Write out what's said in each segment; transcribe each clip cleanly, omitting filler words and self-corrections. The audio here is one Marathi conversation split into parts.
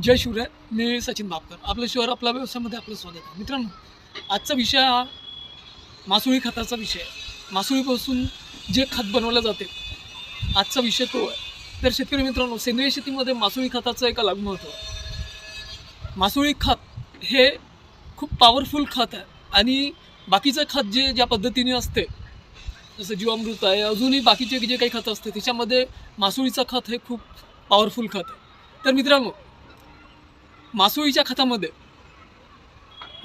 जय शिवराय. मी सचिन बापकर. आपलं शहर आपल्या व्यवसायामध्ये आपलं स्वागत आहे. मित्रांनो, आजचा विषय हा मासोळी खताचा विषय आहे. मासोळीपासून जे खत बनवलं जाते, आजचा विषय तो आहे. तर शेतकरी मित्रांनो, सेंद्रिय शेतीमध्ये मासोळी खताचं एक अलग महत्त्व आहे. मासोळी खत हे खूप पॉवरफुल खत आहे आणि बाकीचं खत जे ज्या पद्धतीने असते, जसं जीवामृत आहे, अजूनही बाकीचे जे काही खतं असते, त्याच्यामध्ये मासोळीचं खत हे खूप पॉवरफुल खत आहे. तर मित्रांनो, मासोळीच्या खतामध्ये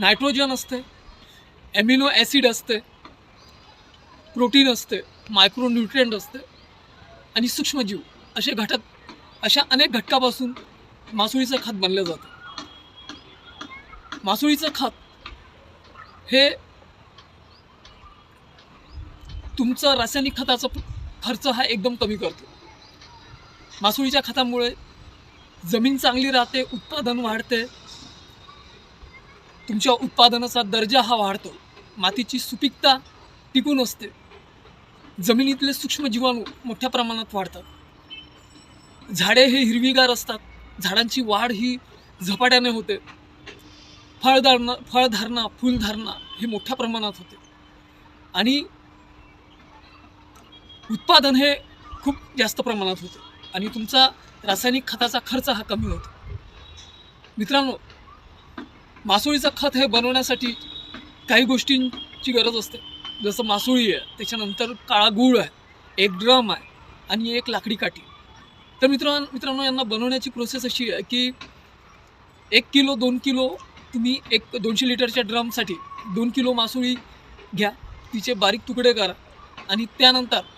नायट्रोजन असते, ॲमिनो ॲसिड असते, प्रोटीन असते, मायक्रोन्यूट्रिएंट असते आणि सूक्ष्मजीव अशा अनेक घटकापासून मासोळीचं खत बनलं जातं. मासोळीचं खत हे तुमचं रासायनिक खताचा खर्च हा एकदम कमी करतो. मासोळीच्या खतामुळे जमीन चांगली राहते, उत्पादन वाढते, तुमच्या उत्पादनाचा दर्जा हा वाढतो, मातीची सुपीकता टिकून असते, जमिनीतले सूक्ष्म जीवाणू मोठ्या प्रमाणात वाढतात, झाडे हे हिरवीगार असतात, झाडांची वाढ ही झपाट्याने होते, फळधारणा फुलधारणा हे मोठ्या प्रमाणात होते आणि उत्पादन हे खूप जास्त प्रमाणात होते आणि तुमचा रासायनिक खताचा खर्च हा कमी होतो. मित्रांनो, मासोळीचं खत हे बनवण्यासाठी काही गोष्टींची गरज असते. जसं मासोळी आहे, त्याच्यानंतर काळा गूळ आहे, एक ड्रम आहे आणि एक लाकडी काठी. तर मित्रांनो यांना बनवण्याची प्रोसेस अशी आहे की 1 किलो 2 किलो तुम्ही एक 200 लिटरच्या ड्रमसाठी 2 किलो मासोळी घ्या, तिचे बारीक तुकडे करा आणि त्यानंतर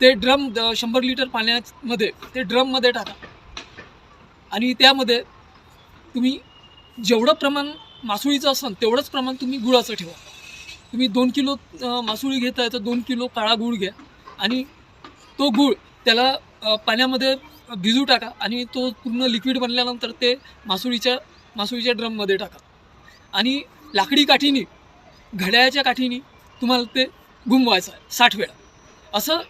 ते ड्रम 100 लिटर पाण्यामध्ये ते ड्रममध्ये टाका आणि त्यामध्ये तुम्ही जेवढं प्रमाण मासोळीचं असेल तेवढंच प्रमाण तुम्ही गुळाचं ठेवा. तुम्ही 2 किलो मासोळी घेताय तर 2 किलो काळा गूळ घ्या आणि तो गूळ त्याला पाण्यामध्ये भिजू टाका आणि तो पूर्ण लिक्विड बनल्यानंतर ते मासोळीच्या ड्रममध्ये टाका आणि लाकडी काठीनी, घड्याळाच्या काठीनी तुम्हाला ते घुमवायचं आहे 60 वेळा. असं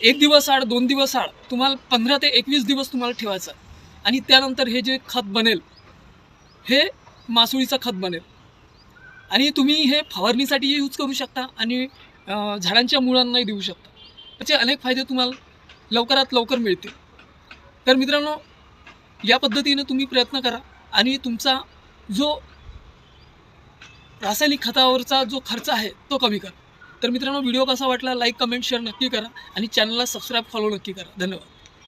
1 दिवस आड 2 दिवस आड तुम्हाला 15 ते 21 दिवस तुम्हाला ठेवायचं आहे आणि त्यानंतर हे जे खत बनेल हे मासोळीचं खत बनेल आणि तुम्ही हे फवारणीसाठी यूज करू शकता आणि झाडांच्या मुळांनाही देऊ शकता. त्याचे अनेक फायदे तुम्हाला लवकरात लवकर मिळतील. तर मित्रांनो, या पद्धतीने तुम्ही प्रयत्न करा आणि तुमचा जो रासायनिक खतावरचा जो खर्च आहे तो कमी करा. तर मित्रांनो, व्हिडिओ कसा वाटला लाईक कमेंट शेअर नक्की करा आणि चॅनलला सबस्क्राईब फॉलो नक्की करा. धन्यवाद.